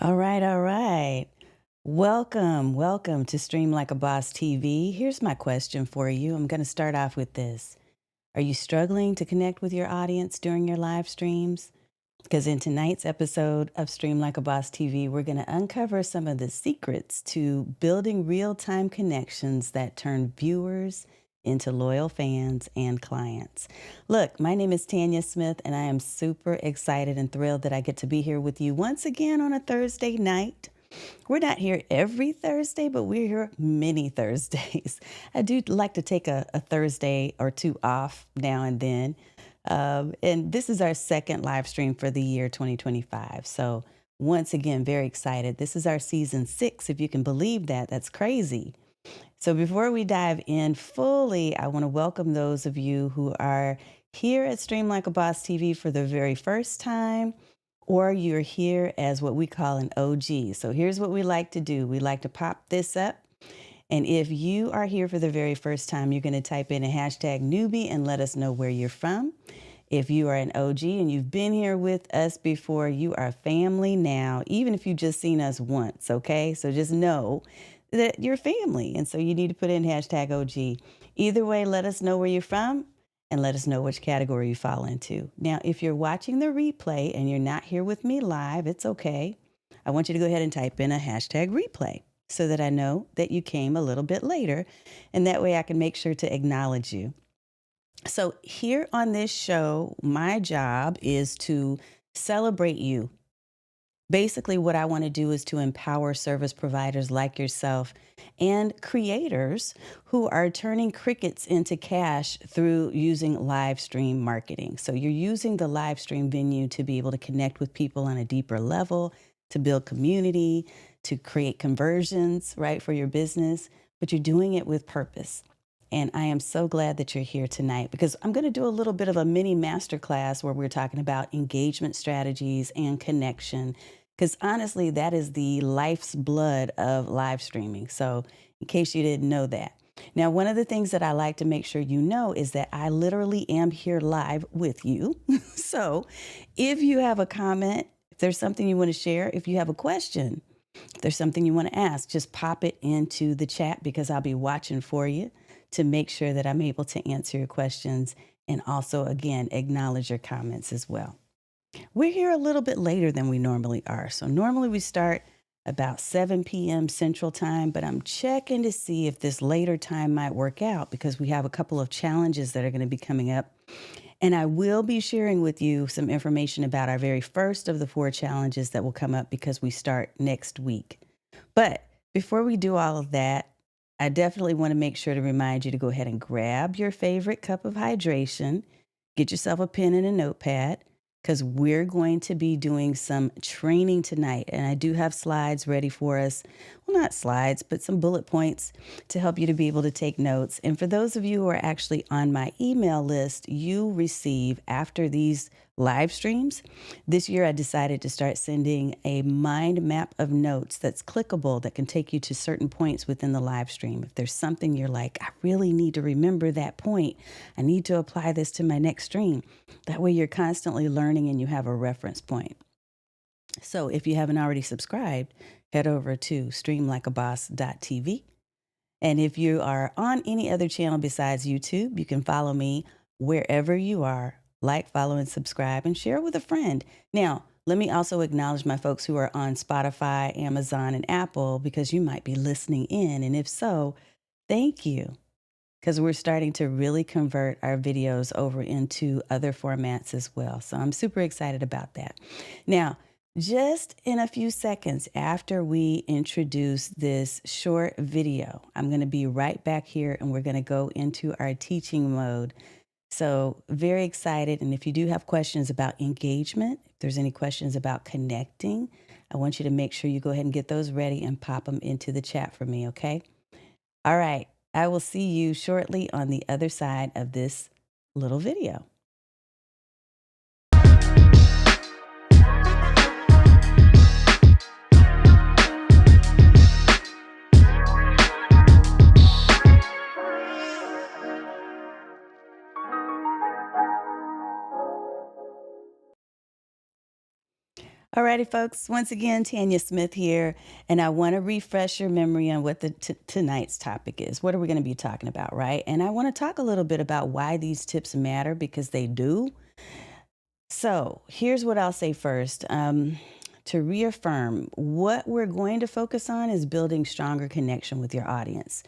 All right, all right. Welcome to Stream Like a Boss TV. Here's my question for you. I'm going to start off with this. Are you struggling to connect with your audience during your live streams? Because in tonight's episode of Stream Like a Boss TV, we're going to uncover some of the secrets to building real-time connections that turn viewers into loyal fans and clients. Look, my name is Tanya Smith, and I am super excited and thrilled that I get to be here with you once again on a Thursday night. We're not here every Thursday, but we're here many Thursdays. I do like to take a Thursday or two off now and then. And this is our second live stream for the year 2025. So once again, very excited. This is our season 6, if you can believe that. That's crazy. So before we dive in fully, I want to welcome those of you who are here at Stream Like a Boss TV for the very first time, or you're here as what we call an OG. So here's what we like to do. We like to pop this up. And if you are here for the very first time, you're going to type in a hashtag newbie and let us know where you're from. If you are an OG and you've been here with us before, you are family now, even if you've just seen us once, okay? So just know that you're family. And so you need to put in hashtag OG. Either way, let us know where you're from and let us know which category you fall into. Now, if you're watching the replay and you're not here with me live, it's okay. I want you to go ahead and type in a hashtag replay so that I know that you came a little bit later. And that way I can make sure to acknowledge you. So here on this show, my job is to celebrate you. Basically, what I want to do is to empower service providers like yourself and creators who are turning crickets into cash through using live stream marketing. So you're using the live stream venue to be able to connect with people on a deeper level, to build community, to create conversions, right, for your business, but you're doing it with purpose. And I am so glad that you're here tonight because I'm going to do a little bit of a mini masterclass where we're talking about engagement strategies and connection. Because honestly, that is the life's blood of live streaming. So in case you didn't know that. Now, one of the things that I like to make sure you know is that I literally am here live with you. So if you have a comment, if there's something you want to share, if you have a question, if there's something you want to ask, just pop it into the chat because I'll be watching for you to make sure that I'm able to answer your questions and also, again, acknowledge your comments as well. We're here a little bit later than we normally are. So normally we start about 7 p.m. Central Time, but I'm checking to see if this later time might work out because we have a couple of challenges that are going to be coming up. And I will be sharing with you some information about our very first of the 4 challenges that will come up because we start next week. But before we do all of that, I definitely want to make sure to remind you to go ahead and grab your favorite cup of hydration, get yourself a pen and a notepad, because we're going to be doing some training tonight. And I do have slides ready for us. Well, not slides, but some bullet points to help you to be able to take notes. And for those of you who are actually on my email list, you receive after these live streams. This year, I decided to start sending a mind map of notes that's clickable that can take you to certain points within the live stream. If there's something you're like, I really need to remember that point. I need to apply this to my next stream. That way you're constantly learning and you have a reference point. So if you haven't already subscribed, head over to streamlikeaboss.tv. And if you are on any other channel besides YouTube, you can follow me wherever you are. Like, follow, and subscribe, and share with a friend. Now, let me also acknowledge my folks who are on Spotify, Amazon, and Apple, because you might be listening in. And if so, thank you. Because we're starting to really convert our videos over into other formats as well. So I'm super excited about that. Now, just in a few seconds after we introduce this short video, I'm going to be right back here and we're going to go into our teaching mode. So very excited. And if you do have questions about engagement, if there's any questions about connecting, I want you to make sure you go ahead and get those ready and pop them into the chat for me, okay? All right. I will see you shortly on the other side of this little video. Alrighty, folks. Once again, Tanya Smith here, and I want to refresh your memory on what the tonight's topic is. What are we going to be talking about, right? And I want to talk a little bit about why these tips matter because they do. So here's what I'll say first. To reaffirm, what we're going to focus on is building stronger connection with your audience.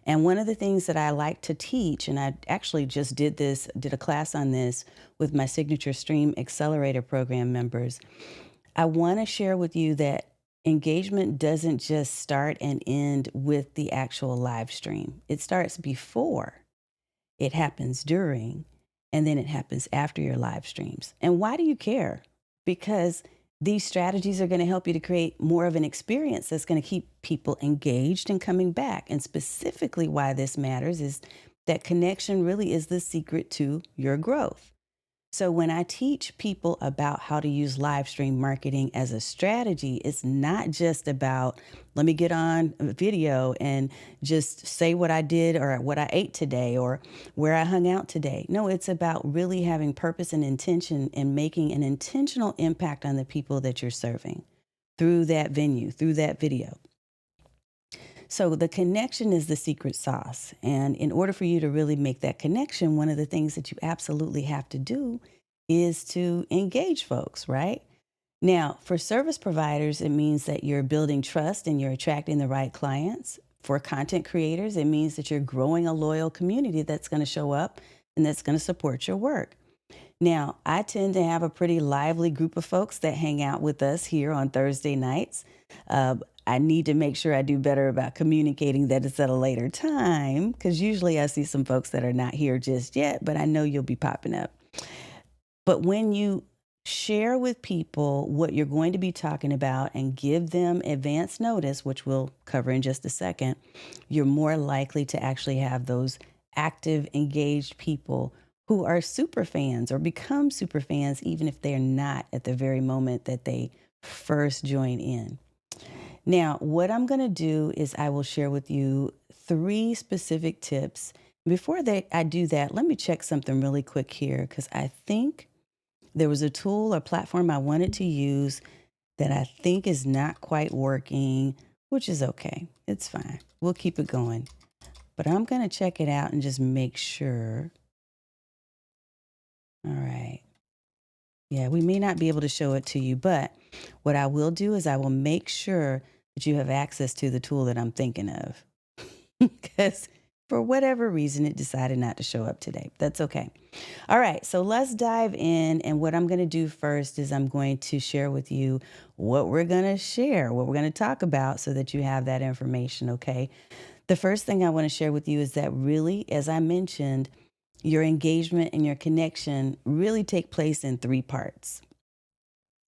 And one of the things that I like to teach, and I actually just did a class on this with my Signature Stream Accelerator Program members. I want to share with you that engagement doesn't just start and end with the actual live stream. It starts before, it happens during, and then it happens after your live streams. And why do you care? Because these strategies are going to help you to create more of an experience that's going to keep people engaged and coming back. And specifically, why this matters is that connection really is the secret to your growth. So when I teach people about how to use live stream marketing as a strategy, it's not just about, let me get on a video and just say what I did or what I ate today or where I hung out today. No, it's about really having purpose and intention and making an intentional impact on the people that you're serving through that venue, through that video. So the connection is the secret sauce. And in order for you to really make that connection, one of the things that you absolutely have to do is to engage folks, right? Now, for service providers, it means that you're building trust and you're attracting the right clients. For content creators, it means that you're growing a loyal community that's going to show up and that's going to support your work. Now, I tend to have a pretty lively group of folks that hang out with us here on Thursday nights. I need to make sure I do better about communicating that it's at a later time because usually I see some folks that are not here just yet, but I know you'll be popping up. But when you share with people what you're going to be talking about and give them advance notice, which we'll cover in just a second, you're more likely to actually have those active, engaged people who are super fans or become super fans, even if they're not at the very moment that they first join in. Now, what I'm going to do is I will share with you 3 specific tips. Before I do that, let me check something really quick here because I think there was a tool or platform I wanted to use that I think is not quite working, which is okay. It's fine. We'll keep it going. But I'm going to check it out and just make sure. All right. Yeah, we may not be able to show it to you, but what I will do is I will make sure that you have access to the tool that I'm thinking of. Because for whatever reason, it decided not to show up today. That's okay. All right, so let's dive in. And what I'm going to do first is I'm going to share with you what we're going to share, what we're going to talk about so that you have that information, okay? The first thing I want to share with you is that really, as I mentioned, your engagement and your connection really take place in 3 parts.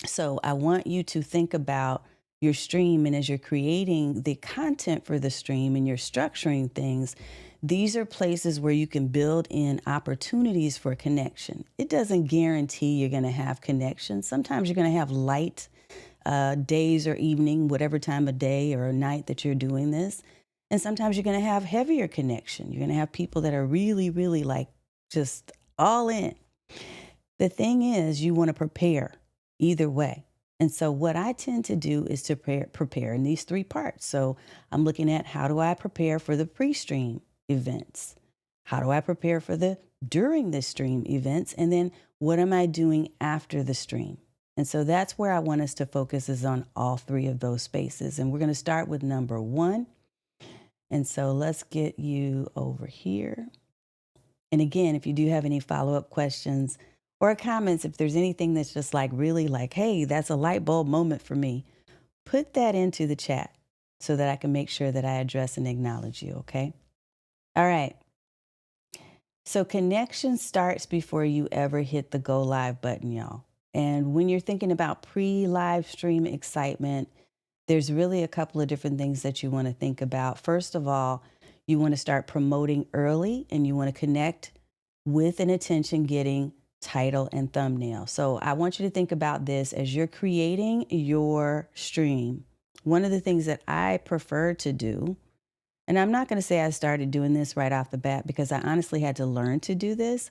So I want you to think about your stream, and as you're creating the content for the stream and you're structuring things, these are places where you can build in opportunities for connection. It doesn't guarantee you're going to have connection. Sometimes you're going to have light days or evening, whatever time of day or night that you're doing this. And sometimes you're going to have heavier connection. You're going to have people that are really, really like just all in. The thing is, you want to prepare either way. And so what I tend to do is to prepare in these 3 parts. So I'm looking at how do I prepare for the pre-stream events? How do I prepare for the during the stream events? And then what am I doing after the stream? And so that's where I want us to focus is on all 3 of those spaces. And we're going to start with number 1. And so let's get you over here. And again, if you do have any follow-up questions or comments, if there's anything that's just like really like, hey, that's a light bulb moment for me, put that into the chat so that I can make sure that I address and acknowledge you, okay? All right. So connection starts before you ever hit the go live button, y'all. And when you're thinking about pre-live stream excitement, there's really a couple of different things that you want to think about. First of all, you want to start promoting early and you want to connect with an attention getting title and thumbnail. So I want you to think about this as you're creating your stream. One of the things that I prefer to do, And I'm not going to say I started doing this right off the bat because I honestly had to learn to do this,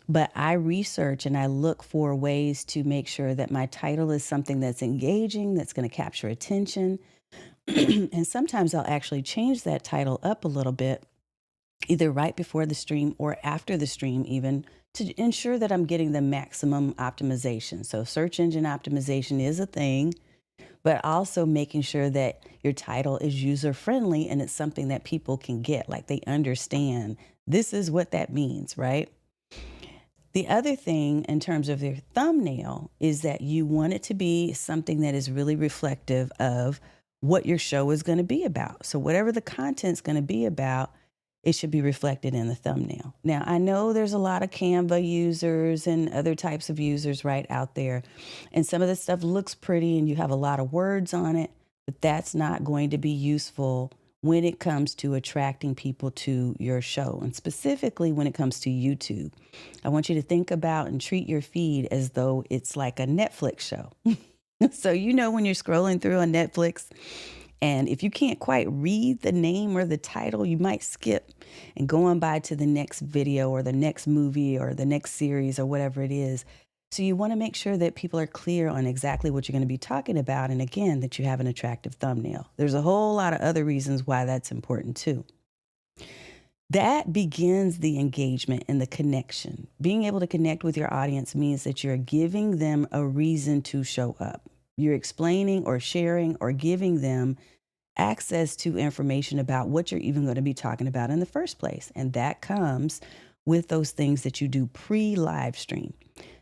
but I research and I look for ways to make sure that my title is something that's engaging, that's going to capture attention. And sometimes I'll actually change that title up a little bit, either right before the stream or after the stream, even to ensure that I'm getting the maximum optimization. So, search engine optimization is a thing, but also making sure that your title is user friendly and it's something that people can get, like they understand this is what that means, right? The other thing in terms of your thumbnail is that you want it to be something that is really reflective of what your show is going to be about. So, whatever the content's going to be about, it should be reflected in the thumbnail. Now, I know there's a lot of Canva users and other types of users right out there, and some of this stuff looks pretty and you have a lot of words on it, but that's not going to be useful when it comes to attracting people to your show, and specifically when it comes to YouTube. I want you to think about and treat your feed as though it's like a Netflix show. So, when you're scrolling through on Netflix, and if you can't quite read the name or the title, you might skip and go on by to the next video or the next movie or the next series or whatever it is. So you want to make sure that people are clear on exactly what you're going to be talking about. And again, that you have an attractive thumbnail. There's a whole lot of other reasons why that's important too. That begins the engagement and the connection. Being able to connect with your audience means that you're giving them a reason to show up. You're explaining or sharing or giving them access to information about what you're even going to be talking about in the first place. And that comes with those things that you do pre-live stream.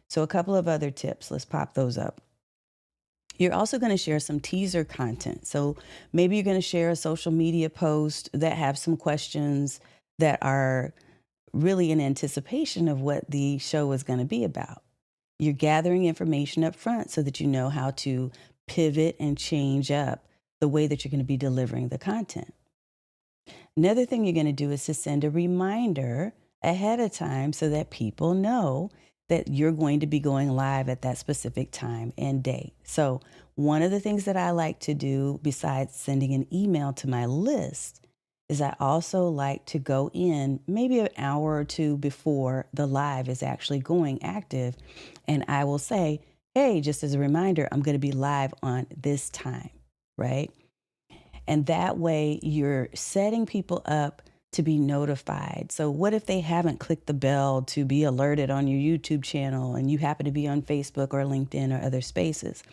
So a couple of other tips, let's pop those up. You're also going to share some teaser content. So maybe you're going to share a social media post that have some questions that are really in anticipation of what the show is going to be about. You're gathering information up front so that you know how to pivot and change up the way that you're going to be delivering the content. Another thing you're going to do is to send a reminder ahead of time so that people know that you're going to be going live at that specific time and date. So one of the things that I like to do besides sending an email to my list is I also like to go in maybe an hour or two before the live is actually going active. And I will say, hey, just as a reminder, I'm going to be live on this time, right? And that way you're setting people up to be notified. So what if they haven't clicked the bell to be alerted on your YouTube channel and you happen to be on Facebook or LinkedIn or other spaces?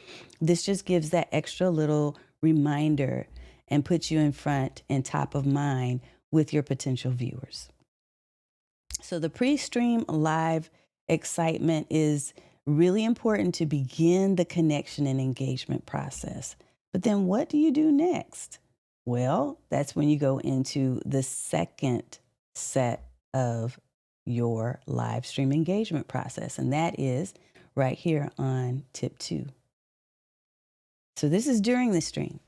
This just gives that extra little reminder and puts you in front and top of mind with your potential viewers. So the pre-stream live excitement is really important to begin the connection and engagement process. But then what do you do next? Well, that's when you go into the second set of your live stream engagement process. And that is right here on tip 2. So this is during the stream.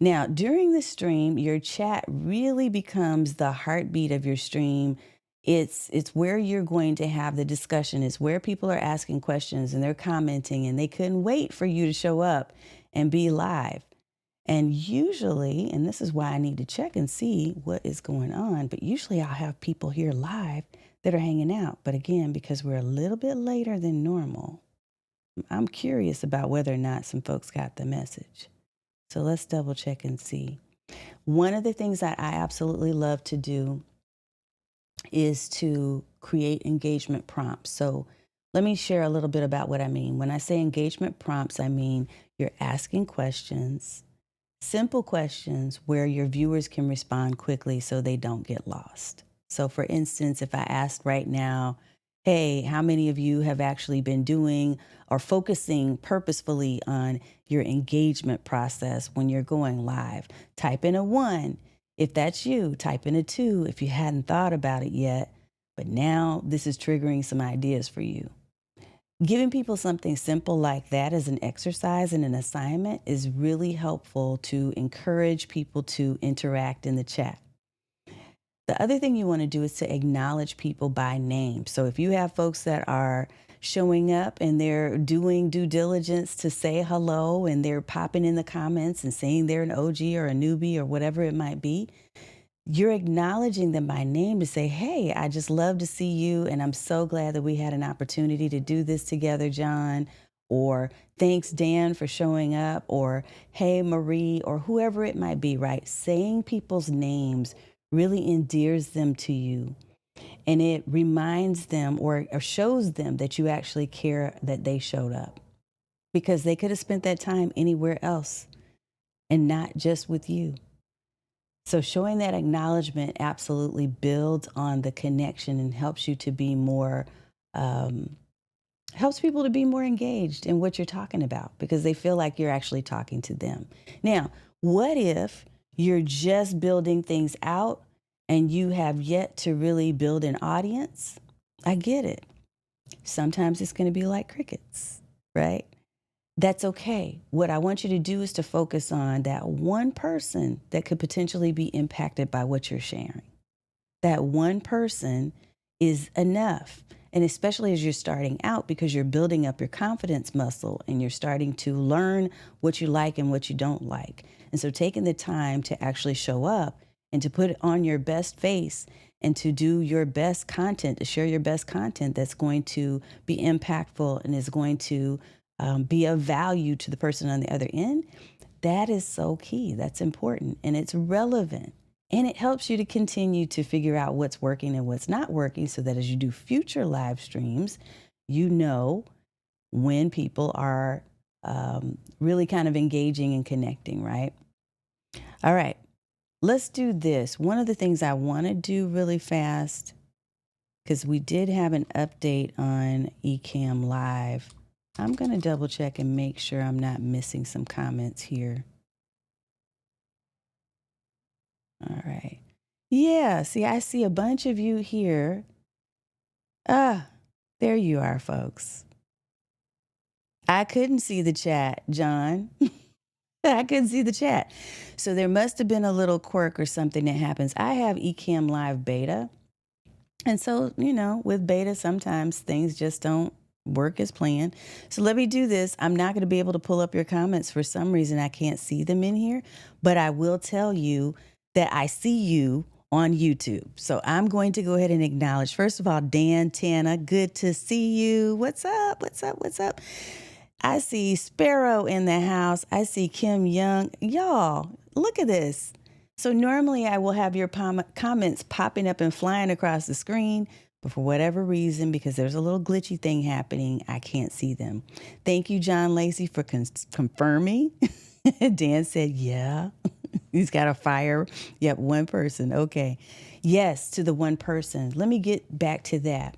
Now, during the stream, your chat really becomes the heartbeat of your stream. It's where you're going to have the discussion. It's where people are asking questions and they're commenting and they couldn't wait for you to show up and be live. And usually, and this is why I need to check and see what is going on, but usually I'll have people here live that are hanging out. But again, because we're a little bit later than normal, I'm curious about whether or not some folks got the message. So let's double check and see. One of the things that I absolutely love to do is to create engagement prompts. So let me share a little bit about what I mean. When I say engagement prompts, I mean you're asking questions, simple questions where your viewers can respond quickly so they don't get lost. So for instance, if I asked right now, hey, how many of you have actually been doing or focusing purposefully on your engagement process when you're going live? Type in a 1 if that's you. Type in a 2 if you hadn't thought about it yet, but now this is triggering some ideas for you. Giving people something simple like that as an exercise and an assignment is really helpful to encourage people to interact in the chat. The other thing you want to do is to acknowledge people by name. So if you have folks that are showing up and they're doing due diligence to say hello and they're popping in the comments and saying they're an OG or a newbie or whatever it might be, you're acknowledging them by name to say, hey, I just love to see you. And I'm so glad that we had an opportunity to do this together, John. Or thanks, Dan, for showing up. Or hey, Marie, or whoever it might be, right? Saying people's names really endears them to you. And it reminds them or shows them that you actually care that they showed up. Because they could have spent that time anywhere else and not just with you. So showing that acknowledgement absolutely builds on the connection and helps you to be more, helps people to be more engaged in what you're talking about because they feel like you're actually talking to them. Now, what if you're just building things out and you have yet to really build an audience? I get it. Sometimes it's going to be like crickets, right? That's okay. What I want you to do is to focus on that one person that could potentially be impacted by what you're sharing. That one person is enough. And especially as you're starting out, because you're building up your confidence muscle and you're starting to learn what you like and what you don't like. And so taking the time to actually show up and to put on your best face and to do your best content, to share your best content that's going to be impactful and is going to be of value to the person on the other end, that is so key. That's important and it's relevant. And it helps you to continue to figure out what's working and what's not working so that as you do future live streams, you know when people are really kind of engaging and connecting, right? All right, let's do this. One of the things I want to do really fast, because we did have an update on Ecamm Live. I'm going to double check and make sure I'm not missing some comments here. All right. Yeah, see, I see a bunch of you here. Ah, there you are, folks. I couldn't see the chat, John. I couldn't see the chat. So there must have been a little quirk or something that happens. I have Ecamm Live beta. And so, you know, with beta, sometimes things just don't work as planned. So let me do this. I'm not going to be able to pull up your comments. For some reason, I can't see them in here, but I will tell you that I see you on YouTube. So I'm going to go ahead and acknowledge, first of all, Dan, Tana, good to see you. What's up? What's up? What's up? I see Sparrow in the house. I see Kim Young. Y'all, look at this. So normally I will have your comments popping up and flying across the screen, but for whatever reason, because there's a little glitchy thing happening, I can't see them. Thank you, John Lacey, for confirming. Dan said, yeah, he's got a fire. Yep, one person. Okay. Yes, to the one person. Let me get back to that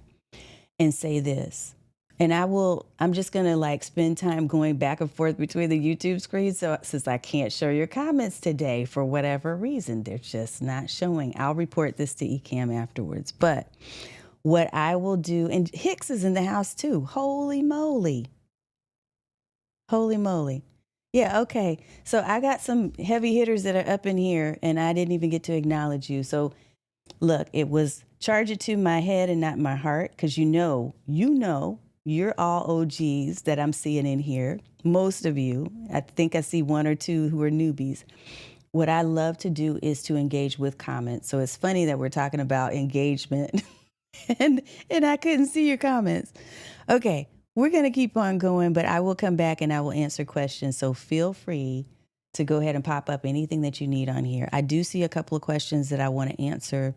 and say this. And I'm just going to like spend time going back and forth between the YouTube screens. So since I can't show your comments today for whatever reason, they're just not showing. I'll report this to Ecamm afterwards. But what I will do, and Hicks is in the house too. Holy moly. Holy moly. Yeah, okay. So I got some heavy hitters that are up in here and I didn't even get to acknowledge you. So look, it was charge it to my head and not my heart, because you know, you're all OGs that I'm seeing in here. Most of you. I think I see one or two who are newbies. What I love to do is to engage with comments. So it's funny that we're talking about engagement and I couldn't see your comments. Okay, we're going to keep on going, but I will come back and I will answer questions. So feel free to go ahead and pop up anything that you need on here. I do see a couple of questions that I want to answer.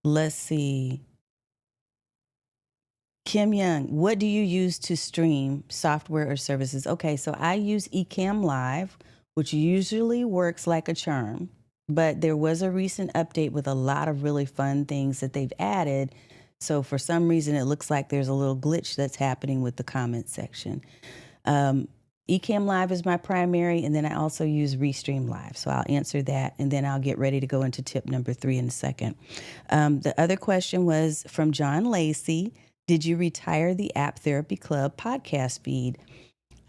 Let's see. Kim Young, what do you use to stream software or services? Okay, so I use Ecamm Live, which usually works like a charm, but there was a recent update with a lot of really fun things that they've added. So for some reason, it looks like there's a little glitch that's happening with the comment section. Ecamm Live is my primary, and then I also use Restream Live. So I'll answer that, and then I'll get ready to go into tip number 3 in a second. The other question was from John Lacey. Did you retire the App Therapy Club podcast feed?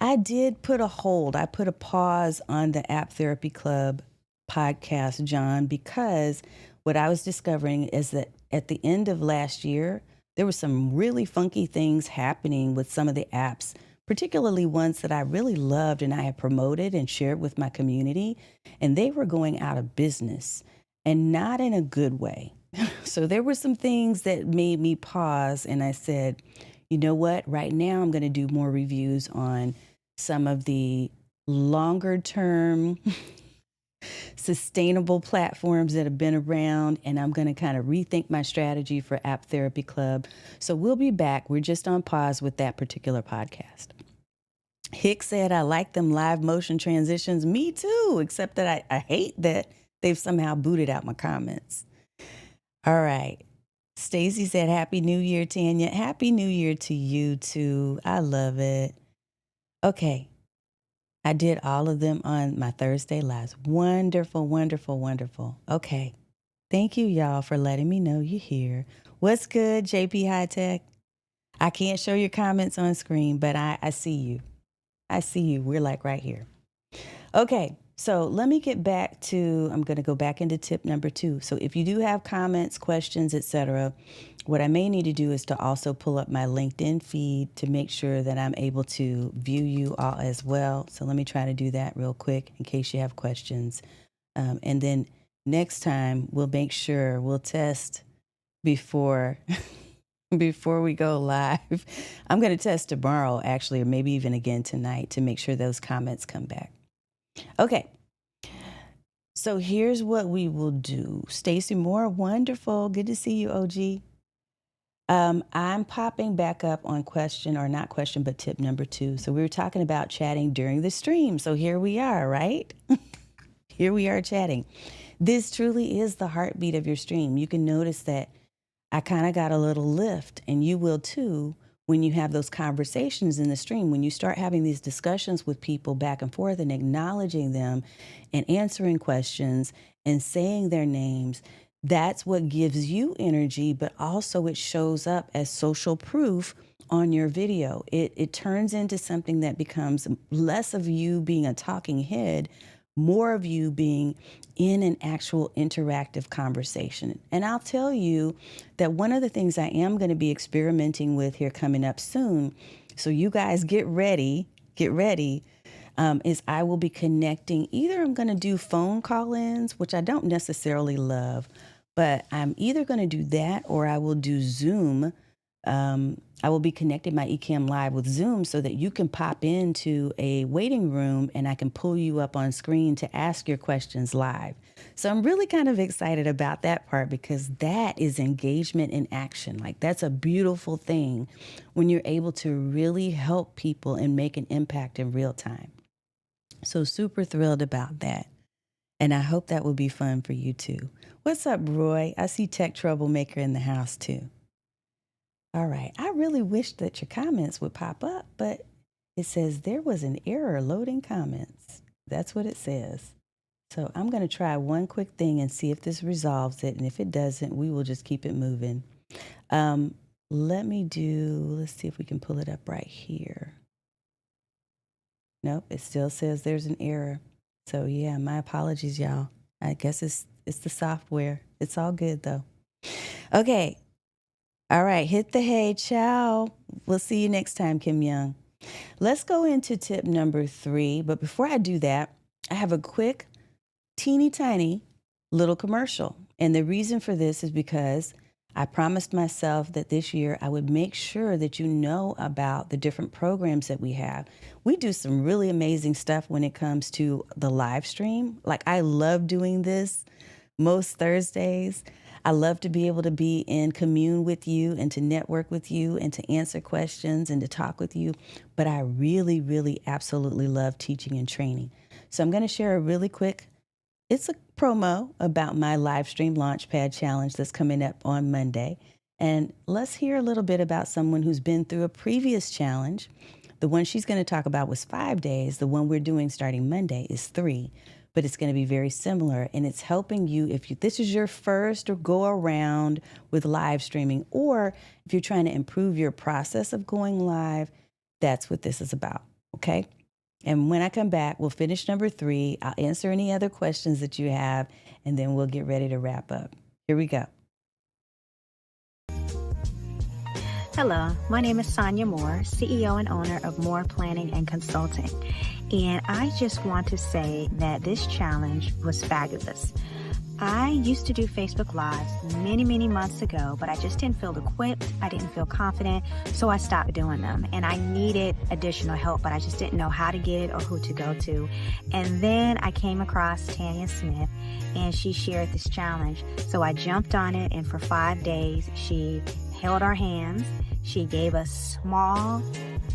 I did put a hold. I put a pause on the App Therapy Club podcast, John, because what I was discovering is that at the end of last year, there were some really funky things happening with some of the apps, particularly ones that I really loved and I had promoted and shared with my community, and they were going out of business and not in a good way. So there were some things that made me pause, and I said, you know what? Right now, I'm going to do more reviews on some of the longer term sustainable platforms that have been around, and I'm going to kind of rethink my strategy for App Therapy Club. So we'll be back. We're just on pause with that particular podcast. Hick said, I like them live motion transitions. Me too, except that I hate that they've somehow booted out my comments. All right. Stacy said, Happy New Year, Tanya. Happy New Year to you too. I love it. Okay. I did all of them on my Thursday lives. Wonderful, wonderful, wonderful. Okay. Thank you, y'all, for letting me know you're here. What's good, JP High Tech? I can't show your comments on screen, but I see you. I see you. We're like right here. Okay. So let me get back to, I'm going to go back into tip number 2. So if you do have comments, questions, etc., what I may need to do is to also pull up my LinkedIn feed to make sure that I'm able to view you all as well. So let me try to do that real quick in case you have questions. And then next time we'll make sure we'll test before before we go live. I'm going to test tomorrow actually, or maybe even again tonight to make sure those comments come back. Okay. So here's what we will do. Stacy Moore, wonderful. Good to see you, OG. I'm popping back up on question, or not question, but tip number 2. So we were talking about chatting during the stream. So here we are, right? Here we are chatting. This truly is the heartbeat of your stream. You can notice that I kind of got a little lift, and you will too when you have those conversations in the stream. When you start having these discussions with people back and forth and acknowledging them and answering questions and saying their names, that's what gives you energy, but also it shows up as social proof on your video. It turns into something that becomes less of you being a talking head, more of you being in an actual interactive conversation. And I'll tell you that one of the things I am going to be experimenting with here coming up soon, so you guys get ready, is I will be connecting. Either I'm going to do phone call-ins, which I don't necessarily love, but I'm either going to do that or I will do Zoom. I will be connecting my Ecamm Live with Zoom so that you can pop into a waiting room and I can pull you up on screen to ask your questions live. So I'm really kind of excited about that part because that is engagement in action. Like that's a beautiful thing when you're able to really help people and make an impact in real time. So super thrilled about that. And I hope that will be fun for you too. What's up, Roy? I see Tech Troublemaker in the house too. All right. I really wish that your comments would pop up, but it says there was an error loading comments. That's what it says. So I'm going to try one quick thing and see if this resolves it. And if it doesn't, we will just keep it moving. Let's see if we can pull it up right here. Nope, it still says there's an error. So yeah, my apologies, y'all. I guess it's the software. It's all good though. Okay. All right, hit the hay. Ciao. We'll see you next time, Kim Young. Let's go into tip number 3. But before I do that, I have a quick, teeny tiny little commercial. And the reason for this is because I promised myself that this year I would make sure that you know about the different programs that we have. We do some really amazing stuff when it comes to the live stream. Like I love doing this most Thursdays. I love to be able to be in commune with you and to network with you and to answer questions and to talk with you. But I really, really absolutely love teaching and training. So I'm going to share a really quick, it's a promo about my Livestream Launchpad challenge that's coming up on Monday. And let's hear a little bit about someone who's been through a previous challenge. The one she's going to talk about was 5 days. The one we're doing starting Monday is 3. But it's going to be very similar, and it's helping you if this is your first or go around with live streaming, or if you're trying to improve your process of going live, that's what this is about, okay? And when I come back, we'll finish number 3. I'll answer any other questions that you have, and then we'll get ready to wrap up. Here we go. Hello, my name is Tanya Moore, CEO and owner of Moore Planning and Consulting. And I just want to say that this challenge was fabulous. I used to do Facebook Lives many months ago, but I just didn't feel equipped. I didn't feel confident, so I stopped doing them. And I needed additional help, but I just didn't know how to get it or who to go to. And then I came across Tanya Smith, and she shared this challenge. So I jumped on it, and for 5 days, she held our hands. She gave us small,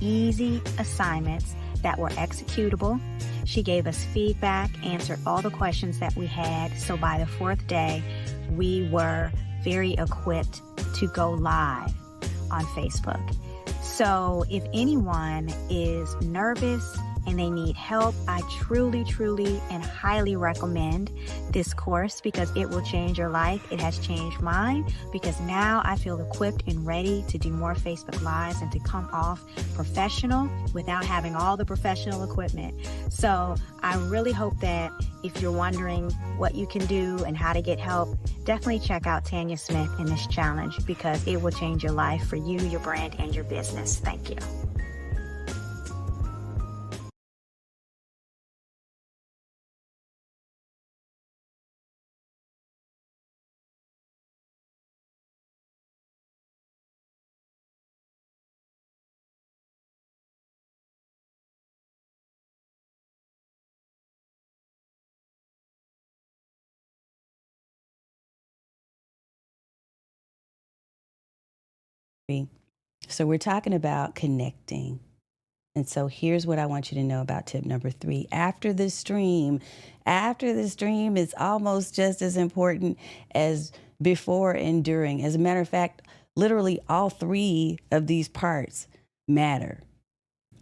easy assignments that were executable. She gave us feedback, answered all the questions that we had. So by the 4th day, we were very equipped to go live on Facebook. So if anyone is nervous and they need help, I truly and highly recommend this course because it will change your life. It has changed mine because now I feel equipped and ready to do more Facebook Lives and to come off professional without having all the professional equipment. So I really hope that if you're wondering what you can do and how to get help, definitely check out Tanya Smith in this challenge because it will change your life for you, your brand, and your business. Thank you. So we're talking about connecting. And so here's what I want you to know about tip number 3. After the stream is almost just as important as before and during. As a matter of fact, literally all 3 of these parts matter.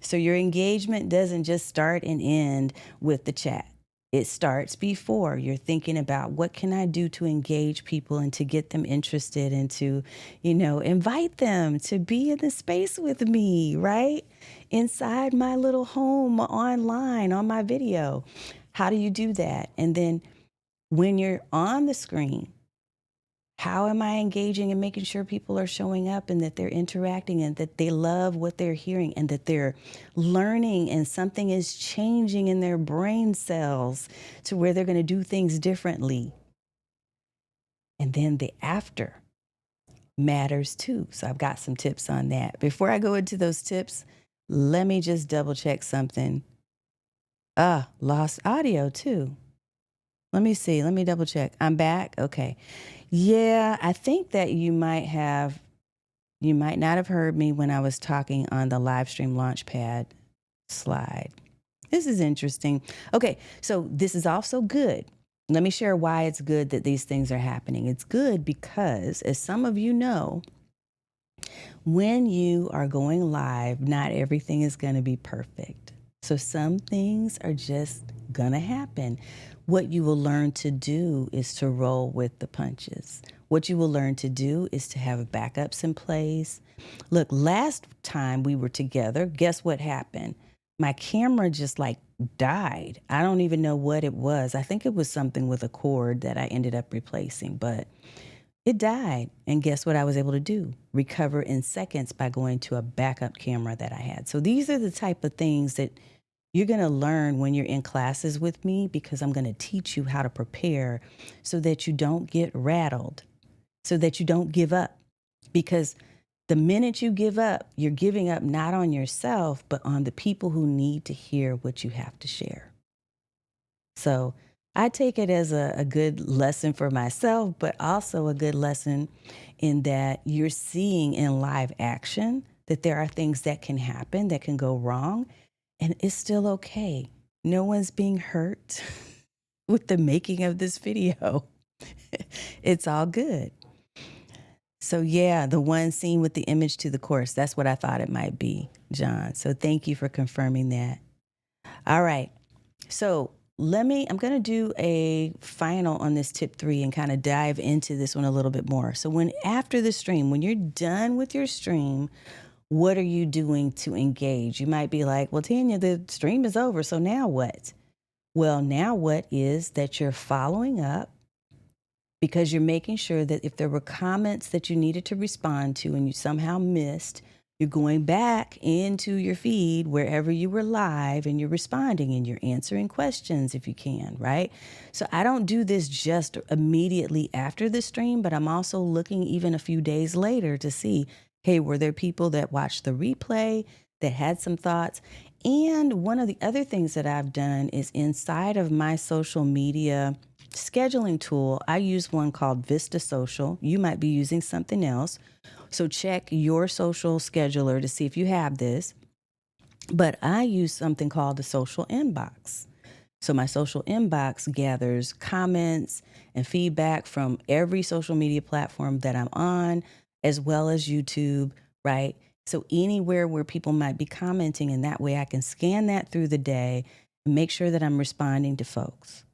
So your engagement doesn't just start and end with the chat. It starts before. You're thinking about what can I do to engage people and to get them interested and to, invite them to be in the space with me, right? Inside my little home online on my video. How do you do that? And then when you're on the screen, how am I engaging and making sure people are showing up and that they're interacting and that they love what they're hearing and that they're learning and something is changing in their brain cells to where they're going to do things differently? And then the after matters too. So I've got some tips on that. Before I go into those tips, let me just double check something. Lost audio too. Let me see. Let me double check. I'm back. Okay. Yeah, I think that you might not have heard me when I was talking on the Livestream Launchpad slide. This is interesting. Okay, so this is also good. Let me share why it's good that these things are happening. It's good because, as some of you know, when you are going live, not everything is going to be perfect. So some things are just going to happen. What you will learn to do is to roll with the punches. What you will learn to do is to have backups in place. Look, last time we were together, guess what happened? My camera just died. I don't even know what it was. I think it was something with a cord that I ended up replacing, but it died. And guess what I was able to do? Recover in seconds by going to a backup camera that I had. So these are the type of things that you're going to learn when you're in classes with me because I'm going to teach you how to prepare so that you don't get rattled, so that you don't give up. Because the minute you give up, you're giving up not on yourself, but on the people who need to hear what you have to share. So I take it as a good lesson for myself, but also a good lesson in that you're seeing in live action that there are things that can happen, that can go wrong. And it's still okay. No one's being hurt with the making of this video. It's all good. So yeah, the one scene with the image to the course, that's what I thought it might be, John. So thank you for confirming that. All right. So I'm going to do a final on this tip 3 and kind of dive into this one a little bit more. So after the stream, when you're done with your stream, what are you doing to engage? You might be like, well, Tanya, the stream is over. So now what? Well, now what is that you're following up because you're making sure that if there were comments that you needed to respond to and you somehow missed, you're going back into your feed wherever you were live and you're responding and you're answering questions if you can, right? So I don't do this just immediately after the stream, but I'm also looking even a few days later to see, hey, were there people that watched the replay that had some thoughts? And one of the other things that I've done is inside of my social media scheduling tool, I use one called Vista Social. You might be using something else. So check your social scheduler to see if you have this. But I use something called the social inbox. So my social inbox gathers comments and feedback from every social media platform that I'm on, as well as YouTube, right? So anywhere where people might be commenting, and that way I can scan that through the day and make sure that I'm responding to folks.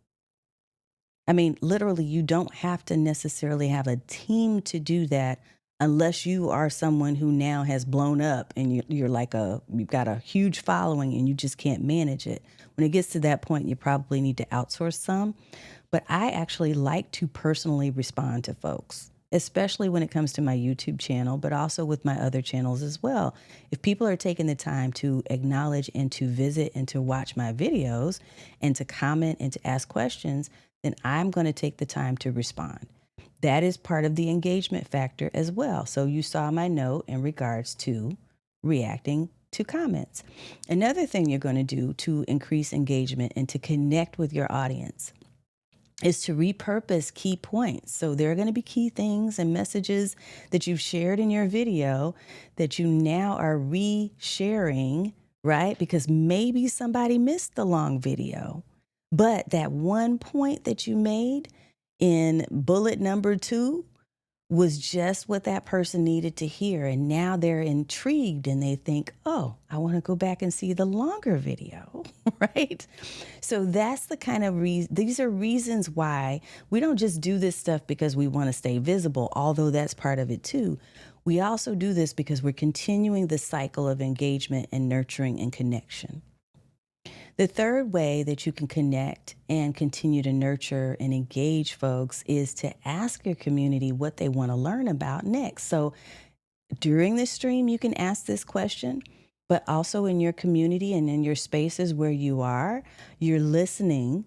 I mean, literally, you don't have to necessarily have a team to do that unless you are someone who now has blown up and you're like you've got a huge following and you just can't manage it. When it gets to that point, you probably need to outsource some. But I actually like to personally respond to folks, especially when it comes to my YouTube channel, but also with my other channels as well. If people are taking the time to acknowledge and to visit and to watch my videos and to comment and to ask questions, then I'm going to take the time to respond. That is part of the engagement factor as well. So you saw my note in regards to reacting to comments. Another thing you're going to do to increase engagement and to connect with your audience is to repurpose key points. So there are going to be key things and messages that you've shared in your video that you now are re-sharing, right? Because maybe somebody missed the long video, but that one point that you made in bullet number 2 was just what that person needed to hear. And now they're intrigued and they think, oh, I want to go back and see the longer video, right? So that's the kind of these are reasons why we don't just do this stuff because we want to stay visible, although that's part of it too. We also do this because we're continuing the cycle of engagement and nurturing and connection. The third way that you can connect and continue to nurture and engage folks is to ask your community what they want to learn about next. So during this stream, you can ask this question, but also in your community and in your spaces where you are, you're listening.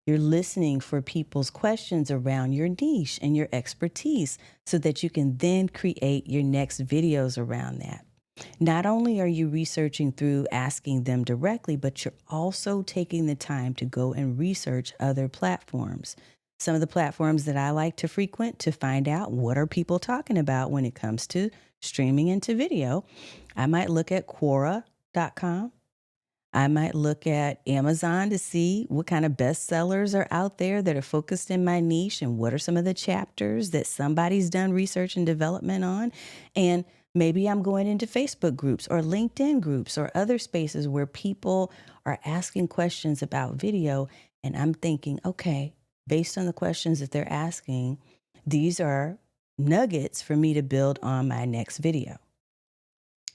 You're listening for people's questions around your niche and your expertise so that you can then create your next videos around that. Not only are you researching through asking them directly, but you're also taking the time to go and research other platforms. Some of the platforms that I like to frequent to find out what are people talking about when it comes to streaming into video. I might look at Quora.com. I might look at Amazon to see what kind of bestsellers are out there that are focused in my niche and what are some of the chapters that somebody's done research and development on. And maybe I'm going into Facebook groups or LinkedIn groups or other spaces where people are asking questions about video. And I'm thinking, okay, based on the questions that they're asking, these are nuggets for me to build on my next video.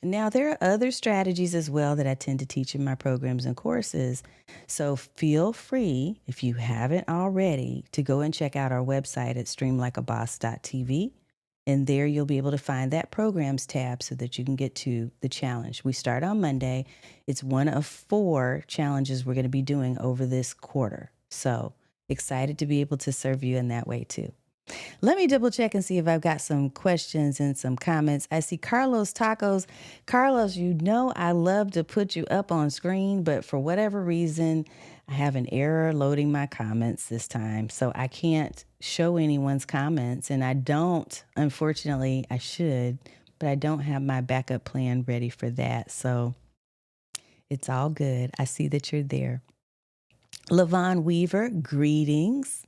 Now, there are other strategies as well that I tend to teach in my programs and courses. So feel free, if you haven't already, to go and check out our website at streamlikeaboss.tv. And there you'll be able to find that programs tab so that you can get to the challenge. We start on Monday. It's one of 4 challenges we're going to be doing over this quarter. So excited to be able to serve you in that way too. Let me double check and see if I've got some questions and some comments. I see Carlos Tacos. Carlos, you know I love to put you up on screen, but for whatever reason, I have an error loading my comments this time. So I can't show anyone's comments. And I don't, unfortunately, I should, but I don't have my backup plan ready for that. So it's all good. I see that you're there. Lavon Weaver, greetings.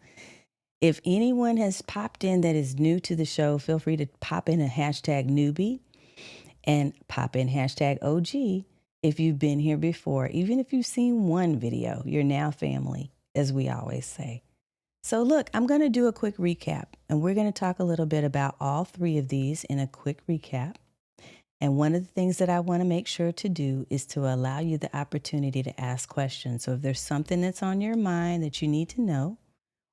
If anyone has popped in that is new to the show, feel free to pop in a hashtag newbie and pop in hashtag OG if you've been here before. Even if you've seen one video, you're now family, as we always say. So look, I'm going to do a quick recap, and we're going to talk a little bit about all 3 of these in a quick recap. And one of the things that I want to make sure to do is to allow you the opportunity to ask questions. So if there's something that's on your mind that you need to know,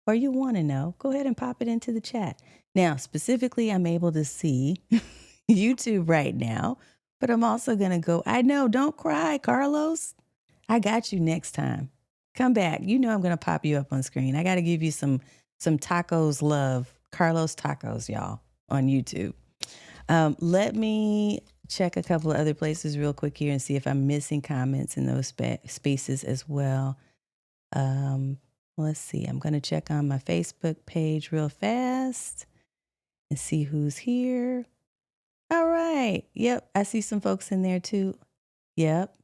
or you want to know, go ahead and pop it into the chat. Now, specifically, I'm able to see YouTube right now, but I'm also going to go, I know, don't cry, Carlos. I got you next time. Come back. You know I'm going to pop you up on screen. I got to give you some tacos love. Carlos tacos, y'all, on YouTube. Let me check a couple of other places real quick here and see if I'm missing comments in those spaces as well. Let's see. I'm going to check on my Facebook page real fast and see who's here. All right. Yep. I see some folks in there too. Yep.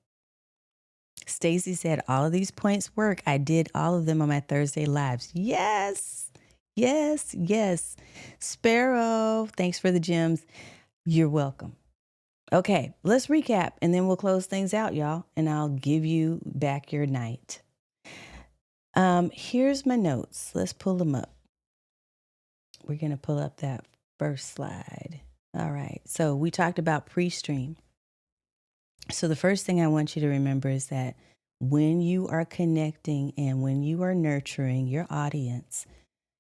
Stacy said all of these points work. I did all of them on my Thursday lives. Yes. Yes. Yes. Sparrow, thanks for the gems. You're welcome. Okay, let's recap and then we'll close things out, y'all, and I'll give you back your night. Here's my notes. Let's pull them up. We're going to pull up that first slide. All right, so we talked about pre-stream. So the first thing I want you to remember is that when you are connecting and when you are nurturing your audience,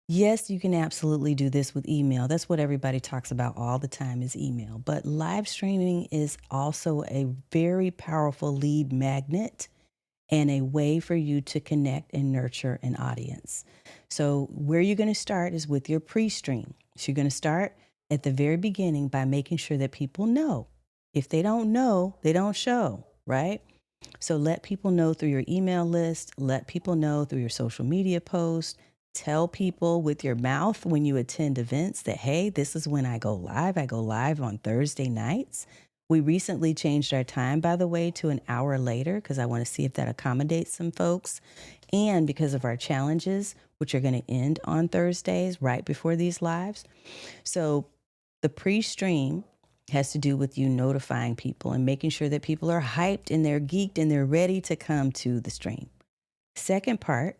yes, you can absolutely do this with email. That's what everybody talks about all the time is email. But live streaming is also a very powerful lead magnet and a way for you to connect and nurture an audience. So where you're going to start is with your pre-stream. So you're going to start at the very beginning by making sure that people know. If they don't know, they don't show, right? So let people know through your email list, let people know through your social media posts, tell people with your mouth when you attend events that, hey, this is when I go live. I go live on Thursday nights. We recently changed our time, by the way, to an hour later because I want to see if that accommodates some folks. And because of our challenges, which are going to end on Thursdays right before these lives. So the pre-stream has to do with you notifying people and making sure that people are hyped and they're geeked and they're ready to come to the stream. Second part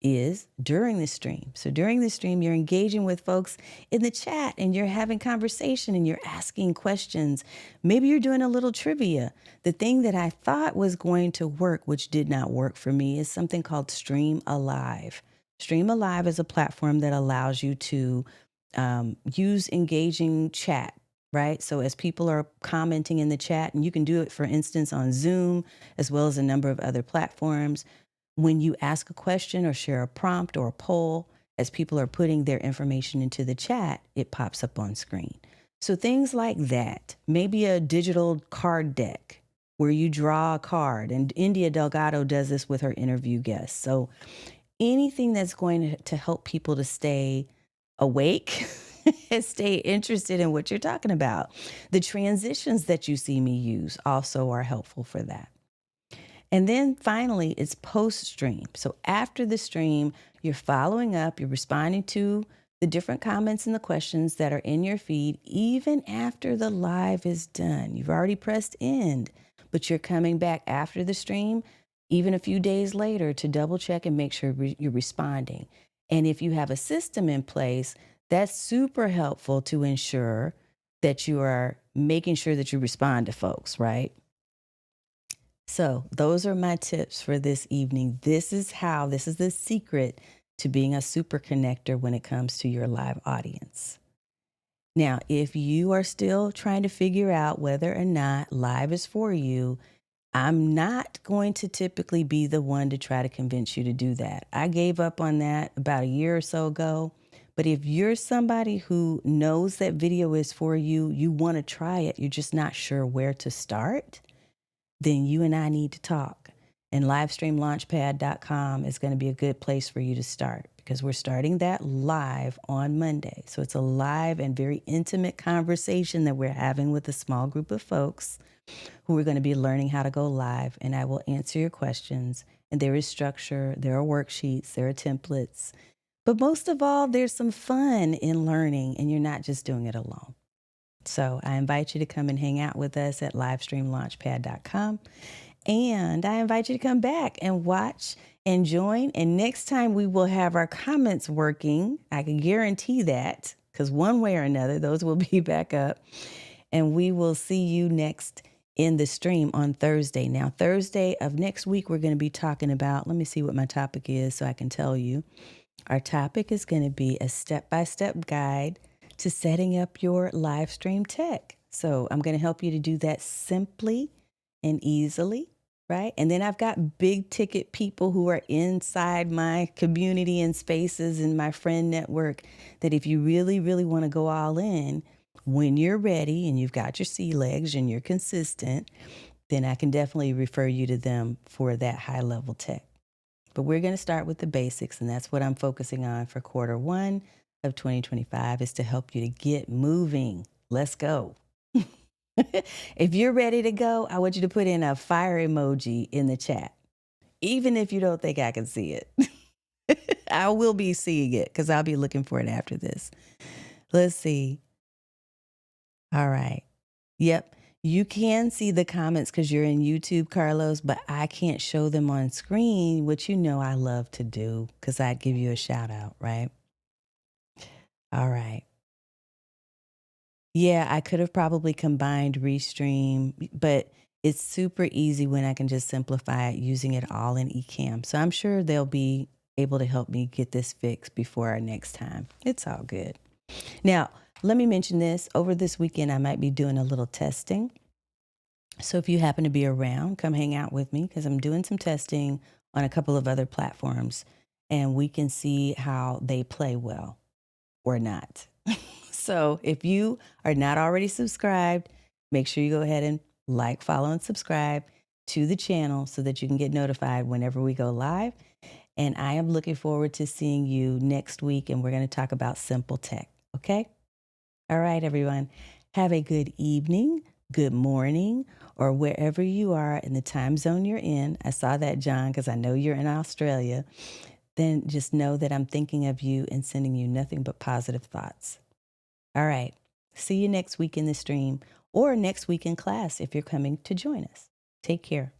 is during the stream. So during the stream, you're engaging with folks in the chat and you're having conversation and you're asking questions. Maybe you're doing a little trivia. The thing that I thought was going to work, which did not work for me, is something called Stream Alive. Stream Alive is a platform that allows you to use engaging chat, right? So as people are commenting in the chat, and you can do it, for instance, on Zoom, as well as a number of other platforms, when you ask a question or share a prompt or a poll, as people are putting their information into the chat, it pops up on screen. So things like that, maybe a digital card deck where you draw a card, and India Delgado does this with her interview guests. So anything that's going to help people to stay awake and stay interested in what you're talking about. The transitions that you see me use also are helpful for that. And then finally, it's post-stream. So after the stream, you're following up, you're responding to the different comments and the questions that are in your feed, even after the live is done. You've already pressed end, but you're coming back after the stream, even a few days later, to double check and make sure you're responding. And if you have a system in place, that's super helpful to ensure that you are making sure that you respond to folks, right? So those are my tips for this evening. This is the secret to being a super connector when it comes to your live audience. Now, if you are still trying to figure out whether or not live is for you, I'm not going to typically be the one to try to convince you to do that. I gave up on that about a year or so ago. But if you're somebody who knows that video is for you, you want to try it, you're just not sure where to start, then you and I need to talk. And livestreamlaunchpad.com is going to be a good place for you to start because we're starting that live on Monday. So it's a live and very intimate conversation that we're having with a small group of folks who are going to be learning how to go live. And I will answer your questions. And there is structure, there are worksheets, there are templates. But most of all, there's some fun in learning and you're not just doing it alone. So I invite you to come and hang out with us at livestreamlaunchpad.com. And I invite you to come back and watch and join. And next time we will have our comments working. I can guarantee that because one way or another, those will be back up. And we will see you next in the stream on Thursday. Now, Thursday of next week, we're going to be talking about, let me see what my topic is so I can tell you. Our topic is going to be a step-by-step guide to setting up your live stream tech. So I'm going to help you to do that simply and easily, right? And then I've got big ticket people who are inside my community and spaces and my friend network that if you really, really want to go all in, when you're ready and you've got your sea legs and you're consistent, then I can definitely refer you to them for that high level tech. But we're going to start with the basics, and that's what I'm focusing on for Q1 of 2025 is to help you to get moving. Let's go. If you're ready to go, I want you to put in a fire emoji in the chat, even if you don't think I can see it. I will be seeing it because I'll be looking for it after this. Let's see. All right. Yep. You can see the comments because you're in YouTube, Carlos, but I can't show them on screen, which you know I love to do because I'd give you a shout out, right? All right. Yeah, I could have probably combined Restream, but it's super easy when I can just simplify it using it all in Ecamm. So I'm sure they'll be able to help me get this fixed before our next time. It's all good. Now, let me mention this. Over this weekend, I might be doing a little testing. So if you happen to be around, come hang out with me because I'm doing some testing on a couple of other platforms and we can see how they play well or not. So if you are not already subscribed, make sure you go ahead and like, follow, and subscribe to the channel so that you can get notified whenever we go live. And I am looking forward to seeing you next week, and we're going to talk about simple tech, okay? All right, everyone. Have a good evening, good morning, or wherever you are in the time zone you're in. I saw that, John, because I know you're in Australia. Then just know that I'm thinking of you and sending you nothing but positive thoughts. All right. See you next week in the stream or next week in class if you're coming to join us. Take care.